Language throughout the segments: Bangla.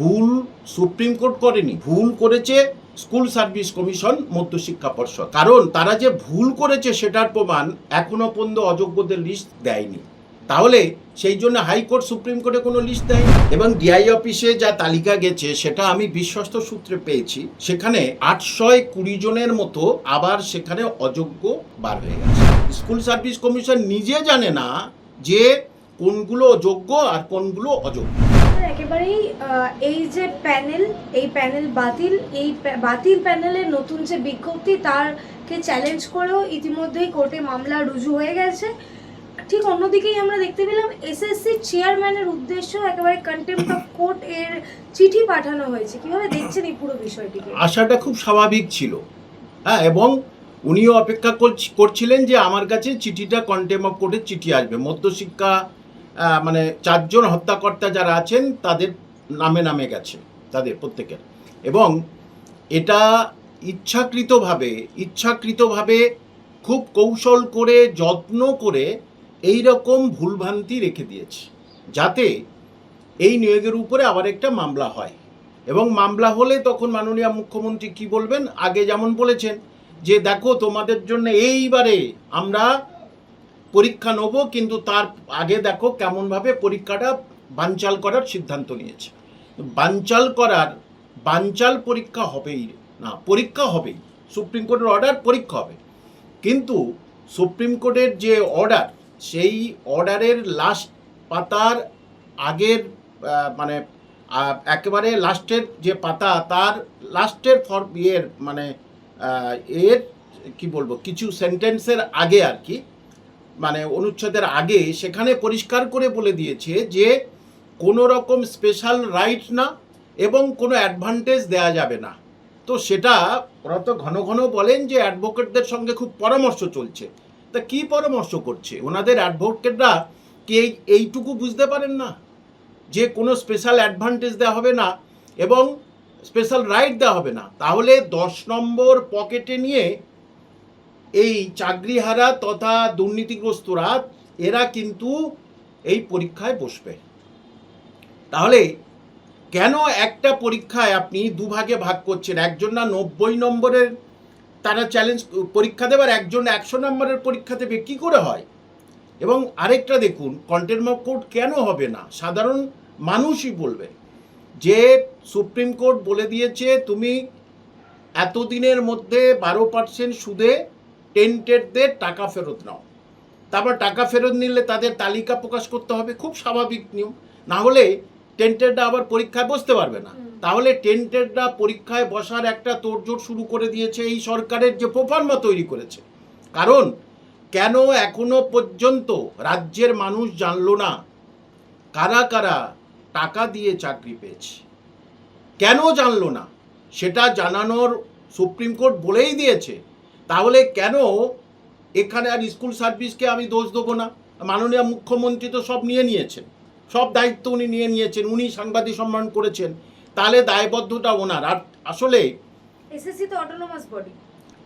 ভুল সুপ্রিম কোর্ট করেনি, ভুল করেছে স্কুল সার্ভিস কমিশন, মধ্যশিক্ষা পর্ষদ। কারণ তারা যে ভুল করেছে সেটার প্রমাণ এখনো পর্যন্ত অযোগ্যদের লিস্ট দেয়নি। তাহলে সেই জন্য হাইকোর্ট সুপ্রিম কোর্টে কোনো লিস্ট দেয়নি। এবং ডিআই অফিসে যা তালিকা গেছে সেটা আমি বিশ্বস্ত সূত্রে পেয়েছি, সেখানে 820 জনের মতো আবার সেখানে অযোগ্য বার হয়ে গেছে। স্কুল সার্ভিস কমিশন নিজে জানে না যে কোনগুলো যোগ্য আর কোনগুলো অযোগ্য। একেবারেই এই যে প্যানেল, এই প্যানেল বাতিল, এই বাতিল প্যানেলের নতুন যে বিজ্ঞপ্তি তারকে চ্যালেঞ্জ করেও ইতিমধ্যেই কোর্টে মামলা রুজু হয়ে গেছে। ঠিক অন্যদিকেই আমরা দেখতে পেলাম এসএসসি চেয়ারম্যানের উদ্দেশ্য একেবারে কন্টেম্প্ট অফ কোর্ট এর চিঠি পাঠানো হয়েছে। কিভাবে দেখছেন এই পুরো বিষয়টিকে? আশাটা খুব স্বাভাবিক ছিল, হ্যাঁ, এবং উনিও অপেক্ষা করছিলেন যে আমার কাছে চিঠিটা কন্টেম্প্ট অফ কোর্টের চিঠি আসবে। মধ্যশিক্ষা মানে 4 জন হত্যাকর্তা যারা আছেন তাদের নামে নামে গেছে, তাদের প্রত্যেকের। এবং এটা ইচ্ছাকৃতভাবে খুব কৌশল করে, যত্ন করে এই রকম ভুলভ্রান্তি রেখে দিয়েছে, যাতে এই নিয়োগের উপরে আবার একটা মামলা হয়। এবং মামলা হলে তখন মাননীয় মুখ্যমন্ত্রী কি বলবেন? আগে যেমন বলেছেন যে দেখো তোমাদের জন্য এইবারে আমরা পরীক্ষা নেব, কিন্তু তার আগে দেখো কেমনভাবে পরীক্ষাটা বানচাল করার সিদ্ধান্ত নিয়েছে। বানচাল পরীক্ষা হবেই না, পরীক্ষা হবেই। সুপ্রিম কোর্টের অর্ডার, পরীক্ষা হবে। কিন্তু সুপ্রিম কোর্টের যে অর্ডার, সেই অর্ডারের লাস্ট পাতার আগের মানে একেবারে লাস্টের যে পাতা, তার লাস্টের মানে এর কি বলবো, কিছু সেন্টেন্সের আগে আর কি, মানে অনুচ্ছেদের আগে, সেখানে পরিষ্কার করে বলে দিয়েছে যে কোনো রকম স্পেশাল রাইট না এবং কোনো অ্যাডভান্টেজ দেয়া যাবে না। তো সেটা ওরা তো ঘন ঘন বলেন যে অ্যাডভোকেটদের সঙ্গে খুব পরামর্শ চলছে। তা কি পরামর্শ করছে? ওনাদের অ্যাডভোকেটরা কি এইটুকু বুঝতে পারেন না যে কোনো স্পেশাল অ্যাডভান্টেজ দেওয়া হবে না এবং স্পেশাল রাইট দেওয়া হবে না? তাহলে 10 নম্বর পকেটে নিয়ে এই চাকরিহারা তথা দুর্নীতিগ্রস্তরা এরা কিন্তু এই পরীক্ষায় বসবে। তাহলে কেন একটা পরীক্ষায় আপনি দুভাগে ভাগ করছেন? একজন না 90 নম্বরের তারা চ্যালেঞ্জ পরীক্ষা দেবে, আর একজন 100 নম্বরের পরীক্ষা দেবে, কি করে হয়? এবং আরেকটা দেখুন, কন্টেম্প্ট অফ কোর্ট কেন হবে না? সাধারণ মানুষই বলবে যে সুপ্রিম কোর্ট বলে দিয়েছে তুমি এতদিনের মধ্যে 12% সুদে টেন্টেডদের টাকা ফেরত নাও। তারপর টাকা ফেরত নিলে তাদের তালিকা প্রকাশ করতে হবে, খুব স্বাভাবিক নিয়ম। না হলে টেন্টেডরা আবার পরীক্ষায় বসতে পারবে না। তাহলে টেন্টেডরা পরীক্ষায় বসার একটা তোড়জোড় শুরু করে দিয়েছে এই সরকারের যে প্রোফার্মা তৈরি করেছে। কারণ কেন এখনো পর্যন্ত রাজ্যের মানুষ জানলো না কারা কারা টাকা দিয়ে চাকরি পেয়েছে? কেন জানলো না? সেটা জানানোর সুপ্রিম কোর্ট বলেই দিয়েছে। তাহলে কেন এখানে আর স্কুল সার্ভিসকে আমি দোষ দেবো না? মাননীয় মুখ্যমন্ত্রী তো সব নিয়েছেন, সব দায়িত্ব উনি নিয়েছেন, উনি সাংবাদিক সম্মেলন করেছেন, তাহলে দায়বদ্ধতা ওনার। আর আসলে এসএসসি তো অটোনোমাস বডি।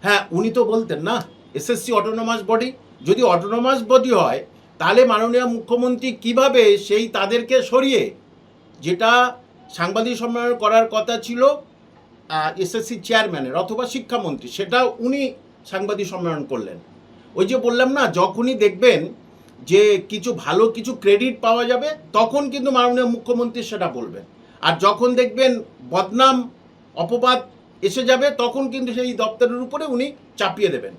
হ্যাঁ, উনি তো বলতেন না এসএসসি অটোনোমাস বডি। যদি অটোনোমাস বডি হয় তাহলে মাননীয় মুখ্যমন্ত্রী কিভাবে সেই তাদেরকে সরিয়ে, যেটা সাংবাদিক সম্মেলন করার কথা ছিল এসএসসি চেয়ারম্যানের অথবা শিক্ষামন্ত্রী, সেটা উনি সাংবাদিক সম্মেলন করলেন। ওই যে বললাম না, যখনই দেখবেন যে কিছু ভালো কিছু ক্রেডিট পাওয়া যাবে তখন কিন্তু মাননীয় মুখ্যমন্ত্রী সেটা বলবেন, আর যখন দেখবেন বদনাম অপবাদ এসে যাবে তখন কিন্তু সেই দপ্তরের উপরে উনি চাপিয়ে দেবেন।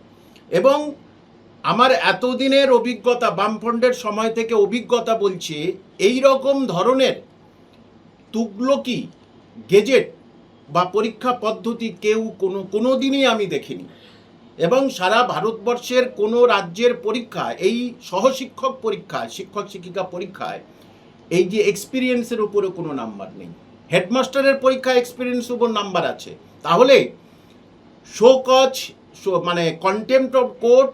এবং আমার এতদিনের অভিজ্ঞতা, বামফ্রন্টের সময় থেকে অভিজ্ঞতা বলছে, এই রকম ধরনের তুগলকি গেজেট বা পরীক্ষা পদ্ধতি কেউ কোনো দিনই আমি দেখিনি। এবং সারা ভারতবর্ষের কোনো রাজ্যের পরীক্ষা, এই সহশিক্ষক পরীক্ষায়, শিক্ষক শিক্ষিকা পরীক্ষায় এই যে এক্সপিরিয়েন্সের উপরে কোনো নাম্বার নেই। হেডমাস্টারের পরীক্ষায় এক্সপিরিয়েন্সের উপর নাম্বার আছে। তাহলে মানে কন্টেম্প্ট অফ কোর্ট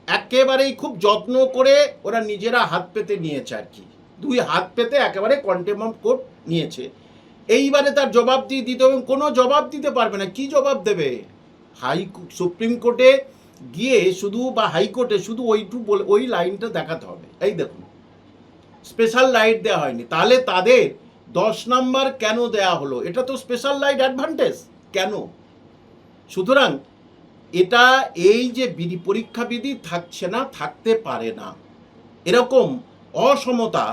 একেবারেই খুব যত্ন করে ওরা নিজেরা হাত পেতে নিয়েছে আর কি, 2 হাত পেতে একেবারে কন্টেম্প্ট অফ কোর্ট নিয়েছে। এইবারে তার জবাব দিতে হবে, কোনো জবাব দিতে পারবে না। কি জবাব দেবে? সুপ্রিম কোর্টে গিয়ে শুধু, বা হাইকোর্টে শুধু ওই লাইনটা দেখাতে হবে, এই দেখুন স্পেশাল রাইট দেওয়া হয়নি। তাহলে তাদের 10 নাম্বার কেন দেয়া হলো? এটা তো স্পেশাল লাইট অ্যাডভান্টেজ কেন? সুতরাং এটা এই যে পরীক্ষা বিধি থাকছে না, থাকতে পারে না, এরকম অসমতা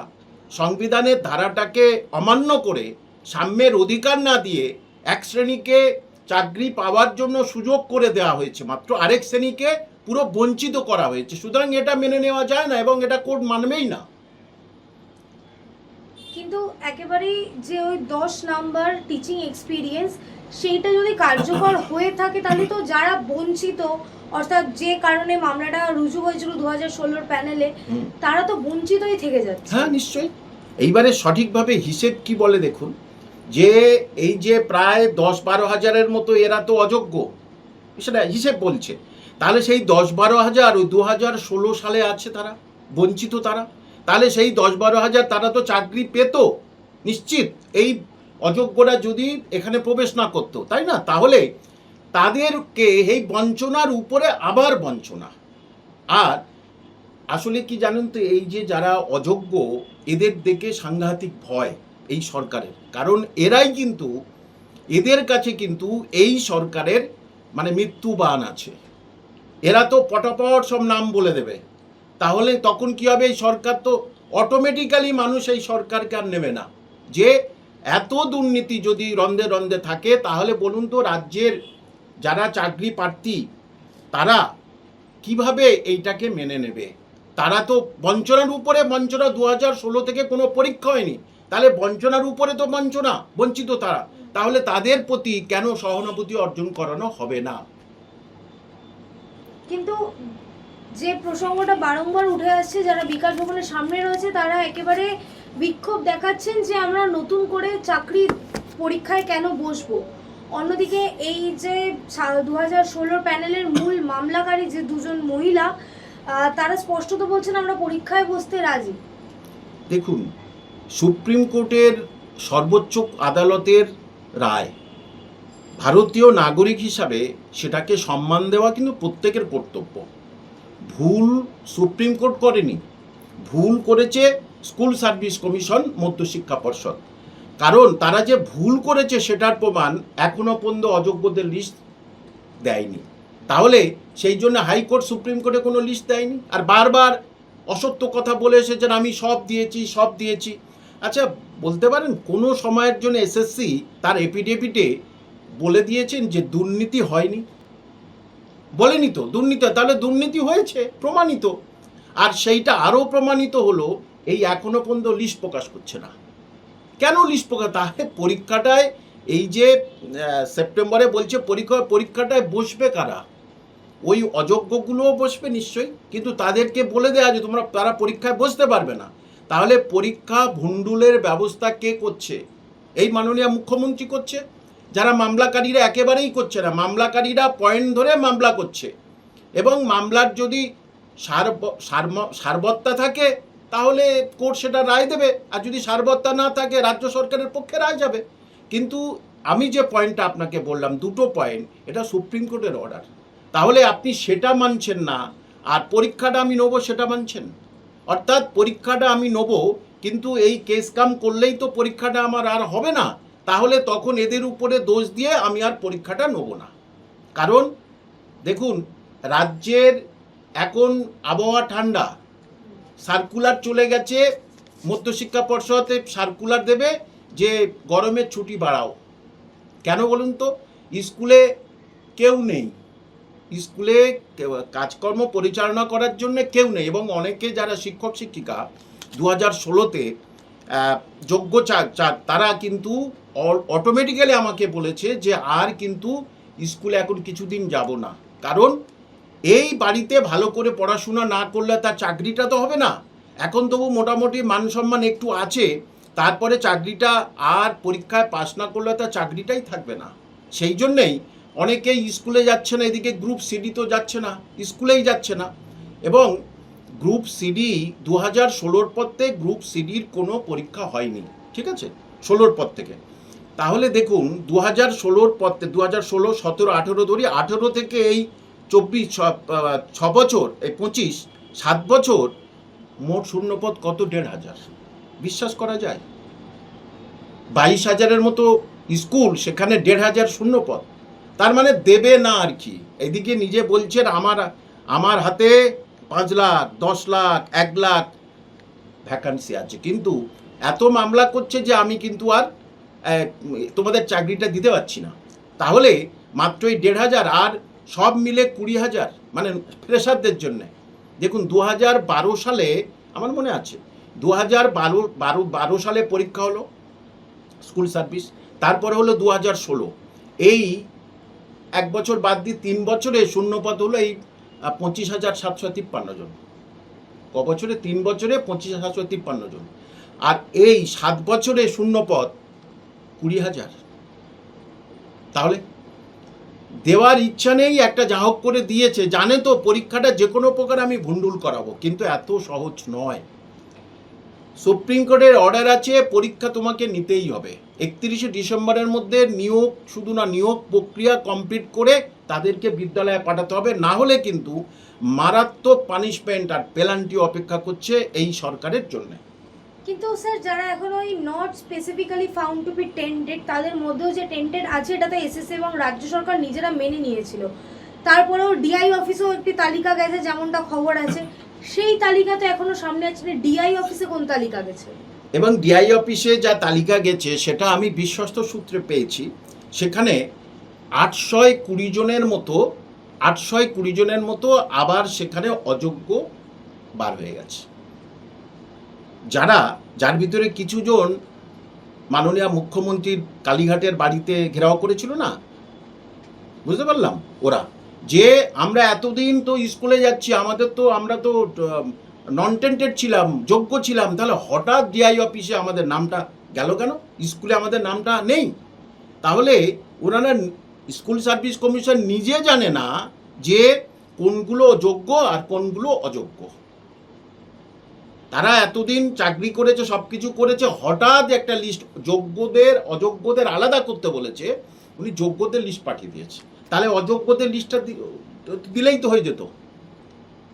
সংবিধানের ধারাটাকে অমান্য করে সাম্যের অধিকার না দিয়ে এক শ্রেণীকে চাকরি পাওয়ার জন্য সুযোগ করে দেওয়া হয়েছে, মাত্র আরেক শ্রেণীকে পুরো বঞ্চিত করা হয়েছে। সুতরাং এটা মেনে নেওয়া যায় না এবং এটা কোর্ট মানবেই না। কিন্তু একেবারেই যে ওই 10 নাম্বার টিচিং এক্সপিরিয়েন্স সেইটা যদি কার্যকর হয়ে থাকে তাহলে তো যারা বঞ্চিত, অর্থাৎ যে কারণে মামলাটা রুজু হয়েছিল 2016 প্যানেলে, তারা তো বঞ্চিতই থেকে যাচ্ছে। হ্যাঁ, নিশ্চয়ই। এইবারে সঠিকভাবে হিসেব কি বলে দেখুন, যে এই যে প্রায় 10-12 হাজারের মতো এরা তো অযোগ্য, সেটা হিসেব বলছে। তাহলে সেই 10-12 হাজার ওই 2016 সালে আছে, তারা বঞ্চিত, তারা তাহলে সেই 10-12 হাজার তারা তো চাকরি পেত নিশ্চিত, এই অযোগ্যরা যদি এখানে প্রবেশ না করতো, তাই না? তাহলে তাদেরকে এই বঞ্চনার উপরে আবার বঞ্চনা। আর আসলে কি জানেন তো, এই যে যারা অযোগ্য এদের দেখে সাংঘাতিক ভয় এই সরকারের, কারণ এরাই কিন্তু, এদের কাছে কিন্তু এই সরকারের মানে মৃত্যুবাণ আছে। এরা তো পটাপট সব নাম বলে দেবে, তাহলে তখন কি হবে? এই সরকার তো অটোমেটিক্যালি, মানুষ এই সরকারকে আর নেবে না। যে এত দুর্নীতি যদি রন্ধে রন্ধে থাকে, তাহলে বলুন তো রাজ্যের যারা চাকরি প্রার্থী তারা কিভাবে এইটাকে মেনে নেবে? তারা তো বঞ্চনার উপরে বঞ্চনা, 2016 থেকে কোনো পরীক্ষা হয়নি, তাহলে বঞ্চনার উপরে তো বঞ্চনা, বঞ্চিত তারা, তাহলে তাদের প্রতি কেন সহানুভূতি অর্জন করানো হবে না? কিন্তু যে প্রসঙ্গটা বারংবার উঠে আসছে, যারা বিকাশ ভবনের সামনে রয়েছে তারা একেবারে বিক্ষোভ দেখাচ্ছেন যে আমরা নতুন করে চাকরির পরীক্ষায় কেন বসবো। অন্যদিকে এই যে 2016 প্যানেলের মূল মামলাকারী যে দুজন মহিলা, তারা স্পষ্টত বলছেন আমরা পরীক্ষায় বসতে রাজি। দেখুন, সুপ্রিম কোর্টের সর্বোচ্চ আদালতের রায়, ভারতীয় নাগরিক হিসাবে সেটাকে সম্মান দেওয়া কিন্তু প্রত্যেকের কর্তব্য। ভুল সুপ্রিম কোর্ট করেনি, ভুল করেছে স্কুল সার্ভিস কমিশন, মধ্যশিক্ষা পর্ষদ। কারণ তারা যে ভুল করেছে সেটার প্রমাণ এখনো পর্যন্ত অযোগ্যদের লিস্ট দেয়নি। তাহলে সেই জন্য হাইকোর্ট সুপ্রিম কোর্টে কোনো লিস্ট দেয়নি, আর বারবার অসত্য কথা বলে এসেছেন আমি সব দিয়েছি, সব দিয়েছি। আচ্ছা, বলতে পারেন কোনো সময়ের জন্য এসএসসি তার এফিডেভিটে বলে দিয়েছেন যে দুর্নীতি হয়নি? বলেনি তো দুর্নীতি, তাহলে দুর্নীতি হয়েছে, প্রমাণিত। আর সেইটা আরও প্রমাণিত হলো, এই এখনো পর্যন্ত লিস্ট প্রকাশ করছে না। কেন লিস্ট প্রকাশ? তাহলে পরীক্ষাটায়, এই যে সেপ্টেম্বরে বলছে পরীক্ষাটায় বসবে কারা? ওই অযোগ্যগুলোও বসবে নিশ্চয়ই, কিন্তু তাদেরকে বলে দেওয়া যে তারা পরীক্ষায় বসতে পারবে না। তাহলে পরীক্ষা ভণ্ডুলের ব্যবস্থা কে করছে? এই মাননীয় মুখ্যমন্ত্রী করছে। যারা মামলাকারীরা একেবারেই করছে না, মামলাকারীরা পয়েন্ট ধরে মামলা করছে, এবং মামলার যদি সারবত্তা থাকে তাহলে কোর্ট সেটা রায় দেবে, আর যদি সারবত্তা না থাকে রাজ্য সরকারের পক্ষে রায় যাবে। কিন্তু আমি যে পয়েন্টটা আপনাকে বললাম, দুটো পয়েন্ট, এটা সুপ্রিম কোর্টের অর্ডার, তাহলে আপনি সেটা মানছেন না, আর পরীক্ষাটা আমি নেবো সেটা মানছেন। অর্থাৎ পরীক্ষাটা আমি নেবো, কিন্তু এই কেস কাম করলেই তো পরীক্ষাটা আমার আর হবে না, তাহলে তখন এদের উপরে দোষ দিয়ে আমি আর পরীক্ষাটা নেব না। কারণ দেখুন, রাজ্যের এখন আবহাওয়া ঠান্ডা, সার্কুলার চলে গেছে, মধ্যশিক্ষা পর্ষদে সার্কুলার দেবে যে গরমের ছুটি বাড়াও। কেন বলুন তো? স্কুলে কেউ নেই, স্কুলে কাজকর্ম পরিচালনা করার জন্য কেউ নেই, এবং অনেকে যারা শিক্ষক শিক্ষিকা 2016-তে যোগ্য তারা কিন্তু অটোমেটিক্যালি আমাকে বলেছে যে আর কিন্তু স্কুলে এখন কিছুদিন যাব না, কারণ এই বাড়িতে ভালো করে পড়াশোনা না করলে তার চাকরিটা তো হবে না। এখন তবু মোটামুটি মান সম্মান একটু আছে, তারপরে চাকরিটা আর পরীক্ষায় পাস না করলে তার চাকরিটাই থাকবে না। সেই জন্যেই অনেকেই স্কুলে যাচ্ছে না, এদিকে গ্রুপ সিডি তো যাচ্ছে না, স্কুলেই যাচ্ছে না। এবং গ্রুপ সিডি 2016-র পর থেকে গ্রুপ সিডির কোনো পরীক্ষা হয়নি, ঠিক আছে, 16-র পর থেকে। তাহলে দেখুন 2016-র পর থেকে 2016, 17, 18 ধরি, 18 থেকে এই 24, 6 বছর, এই 25, 7 বছর মোট শূন্যপদ কত? 1,500। বিশ্বাস করা যায়? 22,000-এর মতো স্কুল, সেখানে 1,500 শূন্যপদ। তার মানে দেবে না আর কি। এদিকে নিজে বলছেন আমার হাতে 5 লাখ, 10 লাখ, 1 লাখ ভ্যাকান্সি আছে, কিন্তু এত মামলা করছে যে আমি কিন্তু আর তোমাদের চাকরিটা দিতে পারছি না। তাহলে মাত্র এই 1,500 আর সব মিলে 20,000, মানে ফ্রেশারদের জন্য। দেখুন 2012 সালে আমার মনে আছে 2012 সালে পরীক্ষা হলো স্কুল সার্ভিস, তারপরে হলো 2016। এই এক বছর বাদ দিয়ে 3 বছরে শূন্যপদ হলো এই 25,753 জন। ক বছরে? 3 বছরে 25,753 জন। আর এই 7 বছরে শূন্যপদ 20,000। তাহলে দেওয়ার ইচ্ছা নেই, একটা যা হোক করে দিয়েছে, জানে তো পরীক্ষাটা যে কোনো প্রকার আমি ভুন্ডুল করাবো, কিন্তু এত সহজ নয়। সুপ্রিম কোর্টের অর্ডার আছে, পরীক্ষা তোমাকে নিতেই হবে। 31শে ডিসেম্বরের মধ্যে নিয়োগ, শুধু না নিয়োগ প্রক্রিয়া কমপ্লিট করে তাদেরকে বিদ্যালয়ে পাঠাতে হবে, না হলে কিন্তু মারাত্মক পানিশমেন্ট আর পেনাল্টি অপেক্ষা করছে এই সরকারের জন্য। কিন্তু স্যার যারা এখন ওই not specifically found to be tainted, তাদের মধ্যেও যে টেন্টেড আছে এটা তো এসএসসি এবং রাজ্য সরকার নিজেরা মেনে নিয়েছিল। তারপরেও ডিআই অফিসেও একটি তালিকা গেছে, যেমনটা খবর আছে, সেই তালিকা তো এখনো সামনে আছে না। ডিআই অফিসে কোন তালিকা গেছে? এবং ডিআই অফিসে যা তালিকা গেছে সেটা আমি বিশ্বস্ত সূত্রে পেয়েছি, সেখানে 820 জনের মতো আবার সেখানে অযোগ্য বার হয়ে গেছে, যার ভিতরে কিছু জন মাননীয় মুখ্যমন্ত্রীর কালীঘাটের বাড়িতে ঘেরাও করেছিল না, বুঝতে পারলাম, ওরা যে আমরা এতদিন তো স্কুলে যাচ্ছি, আমরা তো নন টেন্টেড ছিলাম, যোগ্য ছিলাম, তাহলে হঠাৎ ডিআই অফিসে আমাদের নামটা গেল কেন? স্কুলে আমাদের নামটা নেই। তাহলে ওনারা স্কুল সার্ভিস কমিশন নিজে জানে না যে কোনগুলো যোগ্য আর কোনগুলো অযোগ্য। তারা এতদিন চাকরি করেছে, সব কিছু করেছে, হঠাৎ একটা লিস্ট, যোগ্যদের অযোগ্যদের আলাদা করতে বলেছে, উনি যোগ্যদের লিস্ট পাঠিয়ে দিয়েছে। তাহলে অযোগ্যদের লিস্টটা দিলেই তো হয়ে যেত।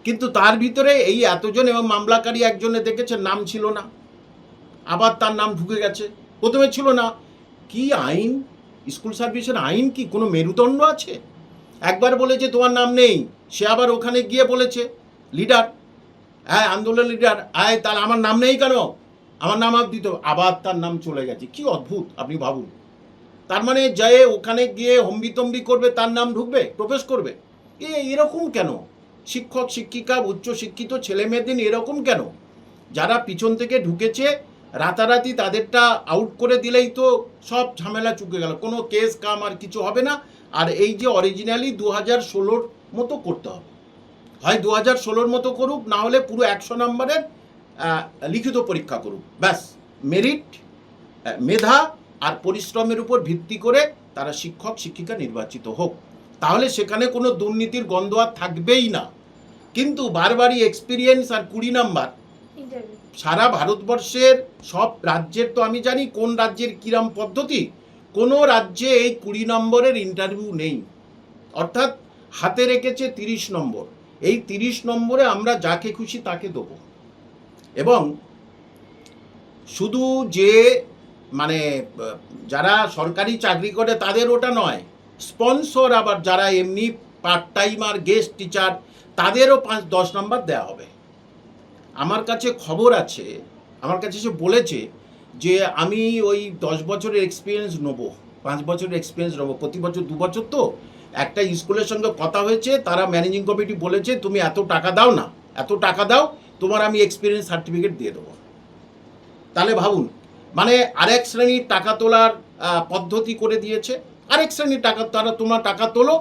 কিন্তু তার ভিতরে এই এতজন, এবং মামলাকারী একজনে দেখেছে নাম ছিল না, আবার তার নাম ঢুকে গেছে, প্রথমে ছিল না। কি আইন? স্কুল সার্ভিসের আইন কি কোনো মেরুদণ্ড আছে? একবার বলেছে তোমার নাম নেই, সে আবার ওখানে গিয়ে বলেছে, লিডার, হ্যাঁ আন্দোলন লিডার, তাহলে আমার নাম নেই কেন? আমার নাম দিত, আবার তার নাম চলে গেছে। কি অদ্ভুত, আপনি ভাবুন। তার মানে যায় ওখানে গিয়ে হম্বিতম্বি করবে, তার নাম ঢুকবে, প্রবেশ করবে। এরকম কেন? শিক্ষক শিক্ষিকা উচ্চ শিক্ষিত ছেলে মেয়েদের এরকম কেন? যারা পিছন থেকে ঢুকেছে রাতারাতি তাদেরটা আউট করে দিলেই তো সব ঝামেলা চুকে গেল, কোনো কেস কাম আর কিছু হবে না। আর এই যে অরিজিনালি 2016 মতো করতে হবে, হয় 2016 মতো করুক, না হলে পুরো 100 নম্বরের লিখিত পরীক্ষা করুক, ব্যাস। মেরিট, মেধা আর পরিশ্রমের উপর ভিত্তি করে তারা শিক্ষক শিক্ষিকা নির্বাচিত হোক, তাহলে সেখানে কোনো দুর্নীতির গন্ধ আর থাকবেই না। কিন্তু বারবারই এক্সপিরিয়েন্স আর 20 নাম্বার, সারা ভারতবর্ষের সব রাজ্যের তো আমি জানি কোন রাজ্যের কিরম পদ্ধতি, কোনো রাজ্যে এই 20 নম্বরের ইন্টারভিউ নেই, অর্থাৎ হাতে রেখেছে 30 নম্বর। এই 30 নম্বরে আমরা যাকে খুশি তাকে দেবো। এবং শুধু যে মানে যারা সরকারি চাকরি করে তাদের ওটা নয়, স্পন্সর আবার যারা এমনি পার্ট টাইমার গেস্ট টিচার তাদেরও 5-10 নম্বর দেওয়া হবে। আমার কাছে খবর আছে, আমার কাছে সে বলেছে যে আমি ওই 10 বছরের এক্সপিরিয়েন্স নেবো, 5 বছরের এক্সপিরিয়েন্স নেবো, প্রতি বছর 2 বছর। তো একটা স্কুলের সঙ্গে কথা হয়েছে, তারা ম্যানেজিং কমিটি বলেছে তুমি এত টাকা দাও না, এত টাকা দাও, তোমার আমি এক্সপিরিয়েন্স সার্টিফিকেট দিয়ে দেবো। তাহলে ভাবুন, মানে আরেক শ্রেণীর টাকা তোলার পদ্ধতি করে দিয়েছে। আরেক শ্রেণীর টাকা, তারা তোমার টাকা তোলো,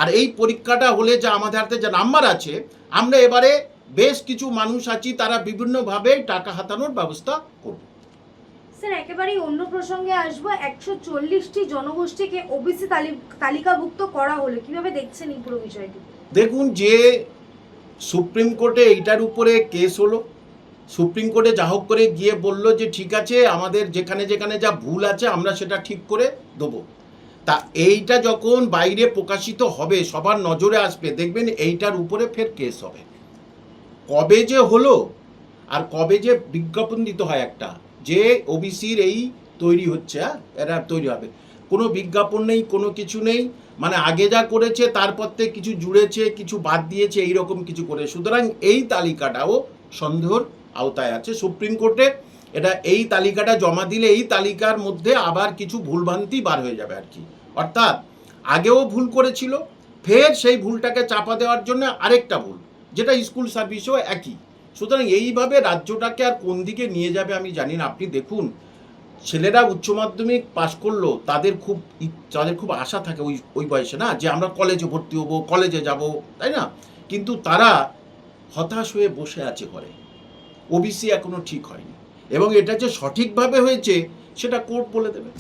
আর এই পরীক্ষাটা হলে যা আমাদের হাতে যা নাম্বার আছে, আমরা এবারে বেশ কিছু মানুষ আছি, তারা বিভিন্নভাবে টাকা হাতানোর ব্যবস্থা করব। স্যার একেবারেই অন্য প্রসঙ্গে আসবো, 140টি জনগোষ্ঠীকে ওবিসি তালিকাভুক্ত করা হলো, কিভাবে দেখছেন এই পুরো বিষয়টি? দেখুন, যে সুপ্রিম কোর্টে এইটার উপরে কেস হলো, সুপ্রিম কোর্টে যা হোক করে গিয়ে বলল যে ঠিক আছে, আমাদের যেখানে যেখানে যা ভুল আছে আমরা সেটা ঠিক করে দেবো। তা এইটা যখন বাইরে প্রকাশিত হবে, সবার নজরে আসবে, দেখবেন এইটার উপরে ফের কেস হবে। কবে যে হলো আর কবে যে বিজ্ঞাপন দিতে হয় একটা, যে ওবিসির এই তৈরি হচ্ছে, হ্যাঁ এটা তৈরি হবে, কোনো বিজ্ঞাপন নেই, কোনো কিছু নেই, মানে আগে যা করেছে তারপর থেকে কিছু জুড়েছে, কিছু বাদ দিয়েছে, এইরকম কিছু করে। সুতরাং এই তালিকাটাও সন্দেহর আওতায় আছে সুপ্রিম কোর্টে। এটা এই তালিকাটা জমা দিলে এই তালিকার মধ্যে আবার কিছু ভুলভ্রান্তি বার হয়ে যাবে আর কি। অর্থাৎ আগেও ভুল করেছিল, ফের সেই ভুলটাকে চাপা দেওয়ার জন্য আরেকটা ভুল, যেটা স্কুল সার্ভিসও একই। সুতরাং এইভাবে রাজ্যটাকে আর কোন দিকে নিয়ে যাবে আমি জানি না। আপনি দেখুন, ছেলেরা উচ্চ মাধ্যমিক পাশ করলো, তাদের খুব আশা থাকে ওই বয়সে না, যে আমরা কলেজে ভর্তি হবো, কলেজে যাব, তাই না? কিন্তু তারা হতাশ হয়ে বসে আছে ঘরে। ওবিসি এখনো ঠিক হয়নি, এবং এটা যে সঠিকভাবে হয়েছে সেটা কোর্ট বলে দেবে।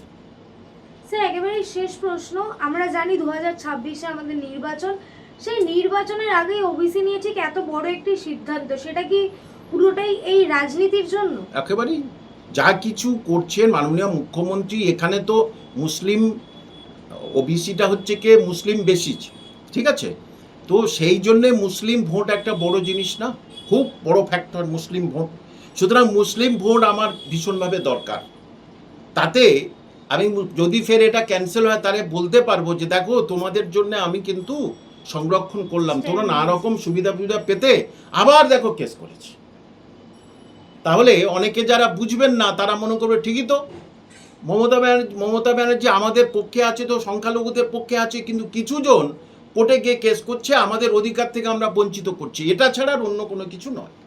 স্যার একেবারে শেষ প্রশ্ন, আমরা জানি 2026-এ আমাদের নির্বাচন, সেই নির্বাচনের আগে ওবিসি নিয়ে ঠিক এত বড় একটি সিদ্ধান্ত, সেটা কি পুরোটাই এই রাজনীতির জন্য? একেবারেই যা কিছু করছেন মাননীয় মুখ্যমন্ত্রী, এখানে তো মুসলিম ওবিসিটা হচ্ছে কে মুসলিম বেসিস, ঠিক আছে? তো সেই জন্যে মুসলিম ভোট একটা বড় জিনিস না, খুব বড় ফ্যাক্টর মুসলিম ভোট। সুতরাং মুসলিম ভোট আমার ভীষণভাবে দরকার। তাতে আমি যদি ফের এটা ক্যান্সেল হয় তাহলে বলতে পারবো যে দেখো তোমাদের জন্য আমি কিন্তু সংরক্ষণ করলাম, তোমরা নানা রকম সুবিধা পেতে আবার দেখো কেস করেছি। তাহলে অনেকে যারা বুঝবেন না তারা মনে করবে ঠিকই তো, মমতা ব্যানার্জি আমাদের পক্ষে আছে, তো সংখ্যালঘুদের পক্ষে আছে, কিন্তু কিছু জন কোর্টে গিয়ে কেস করছে, আমাদের অধিকার থেকে আমরা বঞ্চিত করছি, এটা ছাড়া আর অন্য কোনো কিছু নয়।